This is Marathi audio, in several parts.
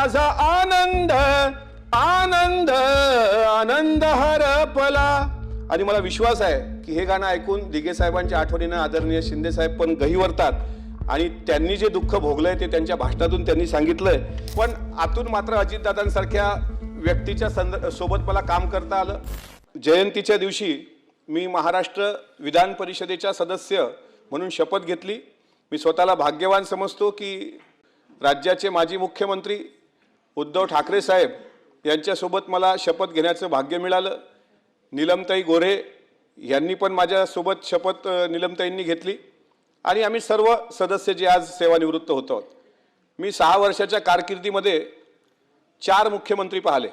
माझा आनंद आनंद आनंद हरपला। आणि मला विश्वास आहे की हे गाणं ऐकून दिघे साहेबांच्या आठवणीनं आदरणीय शिंदे साहेब पण गहिवरतात आणि त्यांनी जे दुःख भोगलंय ते त्यांच्या भाषणातून त्यांनी सांगितलंय। पण आतून मात्र अजितदादांसारख्या व्यक्तीच्या सोबत मला काम करता आलं। जयंतीच्या दिवशी मी महाराष्ट्र विधान परिषदेचा सदस्य म्हणून शपथ घेतली। मी स्वतःला भाग्यवान समजतो की राज्याचे माजी मुख्यमंत्री उद्धव ठाकरे साहेब यांच्यासोबत मला शपथ घेण्याचं भाग्य मिळालं। नीलमताई गोरे यांनी पण माझ्यासोबत शपथ नीलमताईंनी घेतली आणि आम्ही सर्व सदस्य जे आज सेवानिवृत्त होतो। मी 6 वर्षाच्या कारकिर्दीमध्ये 4 मुख्यमंत्री पाहिले।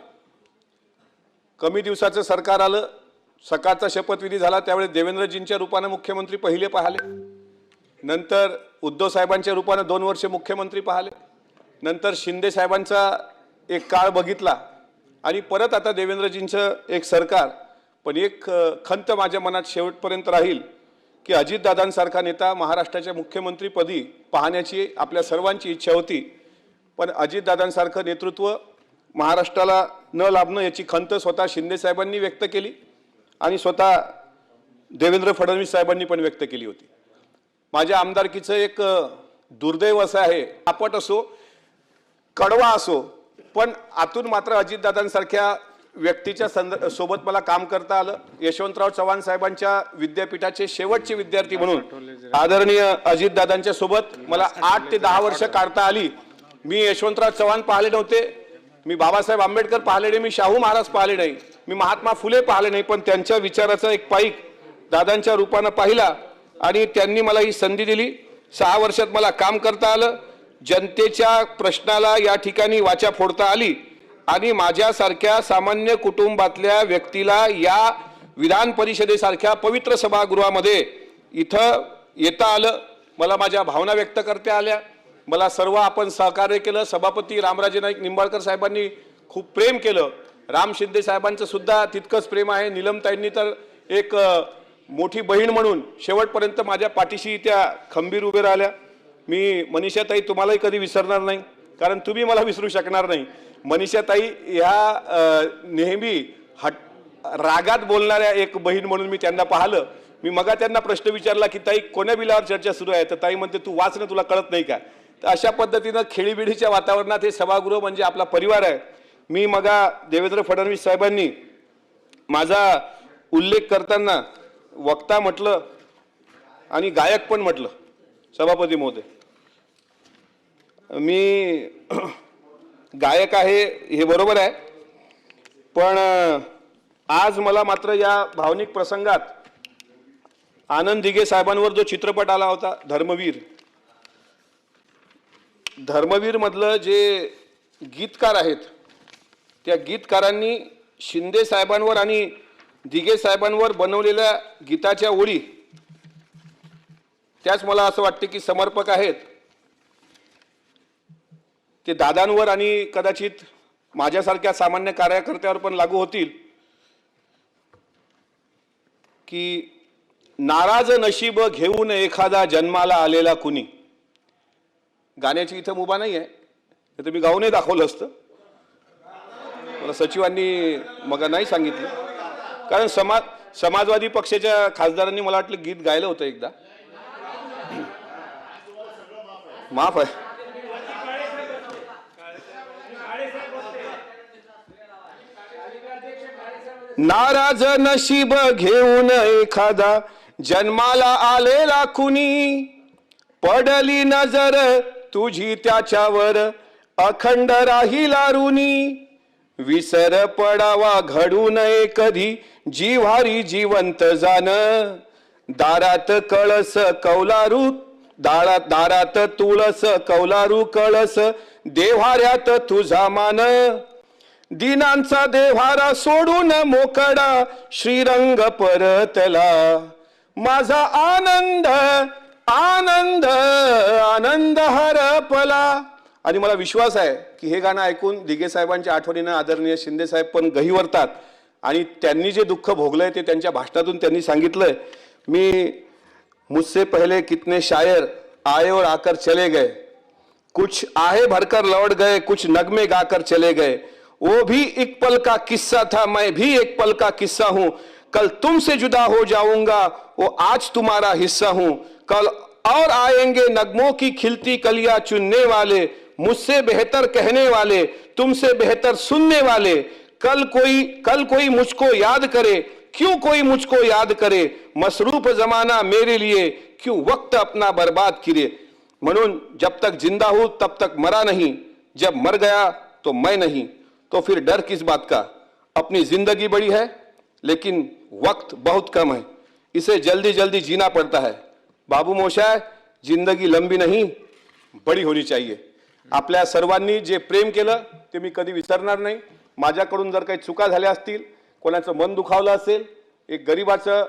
कमी दिवसाचं सरकार आलं, सकाळचा शपथविधी झाला त्यावेळी देवेंद्रजींच्या रूपाने मुख्यमंत्री पहिले पाहिले, नंतर उद्धव साहेबांच्या रूपाने 2 वर्ष मुख्यमंत्री पाहिले, नंतर शिंदे साहेबांचा एक काळ बघितला आणि परत आता देवेंद्रजींचं एक सरकार। पण एक खंत माझ्या मनात शेवटपर्यंत राहील की अजितदादांसारखा नेता महाराष्ट्राच्या मुख्यमंत्रीपदी पाहण्याची आपल्या सर्वांची इच्छा होती, पण अजितदादांसारखं नेतृत्व महाराष्ट्राला न लाभणं याची खंत स्वतः शिंदे साहेबांनी व्यक्त केली आणि स्वतः देवेंद्र फडणवीस साहेबांनी पण व्यक्त केली होती। माझ्या आमदारकीचं एक दुर्दैव असं आहे, आपट असो कडवा असो, पण आतून मात्र अजितदादांसारख्या व्यक्तीच्या सोबत मला काम करता आलं। यशवंतराव चव्हाण साहेबांच्या विद्यापीठाचे शेवटचे विद्यार्थी म्हणून आदरणीय अजितदादांच्या सोबत मला 8 ते 10 वर्ष काढता आली। मी यशवंतराव चव्हाण पाहिले नव्हते, मी बाबासाहेब आंबेडकर पाहिले नाही, मी शाहू महाराज पाहिले नाही, मी महात्मा फुले पाहिले नाही, पण त्यांच्या विचाराचा एक पाईक दादांच्या रूपाने पाहिला आणि त्यांनी मला ही संधी दिली। 6 वर्षात मला काम करता आलं, जनतेच्या प्रश्नाला या ठिकाणी वाचा फोडता आली आणि माझ्यासारख्या सामान्य कुटुंबातल्या व्यक्तीला या विधान परिषदेसारख्या पवित्र सभागृहामध्ये इथं येता आलं। मला माझ्या भावना व्यक्त करता आल्या, मला सर्व आपण सहकार्य केलं। सभापती रामराजे नाईक निंबाळकर साहेबांनी खूप प्रेम केलं, राम शिंदे साहेबांचं सुद्धा तितकंच प्रेम आहे। नीलमताईंनी तर एक मोठी बहीण म्हणून शेवटपर्यंत माझ्या पाठीशी त्या खंबीर उभे राहिल्या। मी मनीषाताई तुम्हालाही कधी विसरणार नाही, कारण तुम्ही मला विसरू शकणार नाही। मनीषाताई ह्या नेहमी रागात बोलणाऱ्या एक बहीण म्हणून मी त्यांना पाहिलं। मी मगा त्यांना प्रश्न विचारला की ताई कोण्या बिलावर चर्चा सुरू आहे, तर ताई म्हणते तू वाच ना, तुला कळत नाही का। तर अशा पद्धतीनं खेळीबिडीच्या वातावरणात हे सभागृह म्हणजे आपला परिवार आहे। मी मगा देवेंद्र फडणवीस साहेबांनी माझा उल्लेख करताना वक्ता म्हटलं आणि गायक पण म्हटलं। सभापती महोदय, मी गायक आहे हे बरोबर आहे, पण आज मला मात्र या भावनिक प्रसंगात आनंद दिघे साहेबांवर जो चित्रपट आला होता धर्मवीर मधलं जे गीतकार आहेत त्या गीतकारांनी शिंदे साहेबांवर आणि दिघे साहेबांवर बनवलेल्या गीताच्या ओळी त्याच मला असं वाटते की समर्पक आहेत। ते दादांवर आणि कदाचित माझ्यासारख्या सामान्य कार्यकर्त्यावर पण लागू होतील की नाराज नशीब घेऊन एखादा जन्माला आलेला कुणी। गाण्याची इथं मुभा नाही आहे, तर मी गाऊनही दाखवलं असतं, मला सचिवांनी मग नाही सांगितलं, कारण समाजवादी पक्षाच्या खासदारांनी मला वाटलं गीत गायलं होतं एकदा, माफ आहे। नाराज नशीब घेऊन एखादा जन्माला आलेला कुणी, पडली नजर तुझी त्याच्यावर अखंड राहिला ऋणी। विसर पडावा घडू नये कधी जिव्हारी जिवंत जाण, दारात कळस कौलारू दारात तुळस कौलारू कळस देव्हाऱ्यात तुझा मान। दिनांचा देव्हारा सोडून मोकळा श्रीरंग परतला, माझा आनंद आनंद आनंद हरपला। आणि मला विश्वास आहे की हे गाणं ऐकून दिघे साहेबांच्या आठवणीनं आदरणीय शिंदे साहेब पण गहिवरतात आणि त्यांनी जे दुःख भोगलंय ते त्यांच्या भाषणातून त्यांनी सांगितलंय। मी मुझसे पहले कितने शायर आए और आकर चले गए, कुछ आहे भरकर लौट गए, कुछ नगमे गाकर चले गए, वो भी एक पल का किस्सा था, मैं भी एक पल का किस्सा हूं, कल तुमसे जुदा हो जाऊंगा, वो आज तुम्हारा हिस्सा हूं, कल और आएंगे नगमों की खिलती कलियां चुनने वाले, मुझसे बेहतर कहने वाले, तुमसे बेहतर सुनने वाले, कल कोई मुझको याद करे, क्यों कोई मुझको याद करे, मसरूफ जमाना मेरे लिए, क्यों वक्त अपना बर्बाद करे। म्हणून जब तक जिंदा हूं तब तक मरा नहीं, जब मर गया तो मैं नहीं, तो फिर डर किस बात का। अपनी जिंदगी बड़ी है लेकिन वक्त बहुत कम है, इसे जल्दी जल्दी जीना पड़ता है। बाबू मोशाय, जिंदगी लंबी नहीं बड़ी होनी चाहिए। आपल्या सर्वांनी जे प्रेम केलं ते मी कधी विसरणार नाही। माझ्याकडून जर काही चुका झाल्या असतील, कोणाचं मन दुखावलं असेल, एक गरीबाचं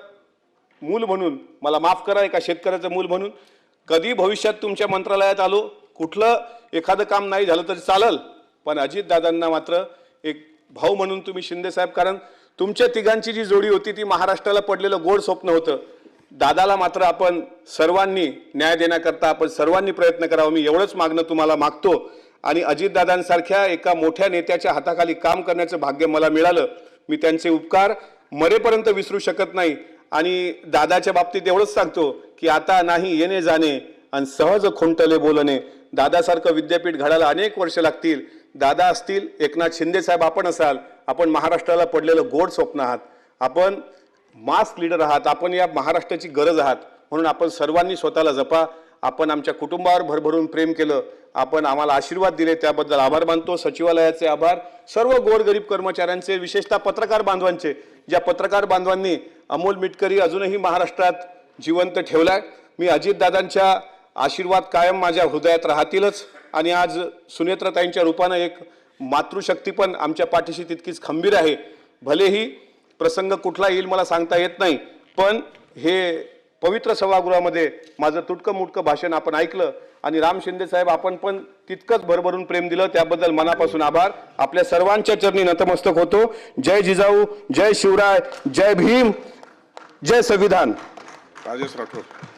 मूल म्हणून मला माफ करा, एका शेतकऱ्याचं मूल म्हणून कधी भविष्यात तुमच्या मंत्रालयात आलो, कुठलं एखादं काम नाही झालं तरी चालेल, पण अजित दादांना मात्र एक भाऊ म्हणून तुम्ही शिंदे साहेब, कारण तुमच्या तिघांची जी जोडी होती ती महाराष्ट्राला पडलेलं गोड स्वप्न होतं। दादाला मात्र आपण सर्वांनी न्याय देण्याकरता आपण सर्वांनी प्रयत्न करावा, मी एवढंच मागणं तुम्हाला मागतो। आणि अजितदादांसारख्या एका मोठ्या नेत्याच्या हाताखाली काम करण्याचं भाग्य मला मिळालं, मी त्यांचे उपकार मरेपर्यंत विसरू शकत नाही। आणि दादाच्या बाबतीत एवढंच सांगतो की आता नाही येणे जाणे आणि सहज खुंटले बोलणे। दादासारखं विद्यापीठ घडायला अनेक वर्ष लागतील। दादा असतील, एकनाथ शिंदे साहेब आपण असाल, आपण महाराष्ट्राला पडलेलं गोड स्वप्न आहात, आपण मास्क लीडर आहात, आपण या महाराष्ट्राची गरज आहात, म्हणून आपण सर्वांनी स्वतःला जपा। आपण आमच्या कुटुंबावर भरभरून प्रेम केलं, आपण आम्हाला आशीर्वाद दिले, त्याबद्दल आभार मानतो। सचिवालयाचे आभार, सर्व गोरगरीब कर्मचाऱ्यांचे, विशेषतः पत्रकार बांधवांचे, ज्या पत्रकार बांधवांनी अमोल मिटकरी अजूनही महाराष्ट्रात जिवंत ठेवलाय। मी अजितदादांच्या आशीर्वाद कायम माझ्या हृदयात राहतीलच। आणि आज सुनेत्रताईंच्या रूपाने एक मातृशक्ती पण आमच्या पाठीशी तितकीच खंबीर आहे। भलेही प्रसंग कुठला येईल मला सांगता येत नाही, पण हे पवित्र सभागृहामध्ये माझं तुटकं मुटकं भाषण आपण ऐकलं आणि राम शिंदे साहेब आपण पण तितकंच भरभरून प्रेम दिलं, त्याबद्दल मनापासून आभार। आपल्या सर्वांच्या चरणी नतमस्तक होतो। जय जिजाऊ, जय शिवराय, जय भीम, जय संविधान। राजेश राठोड।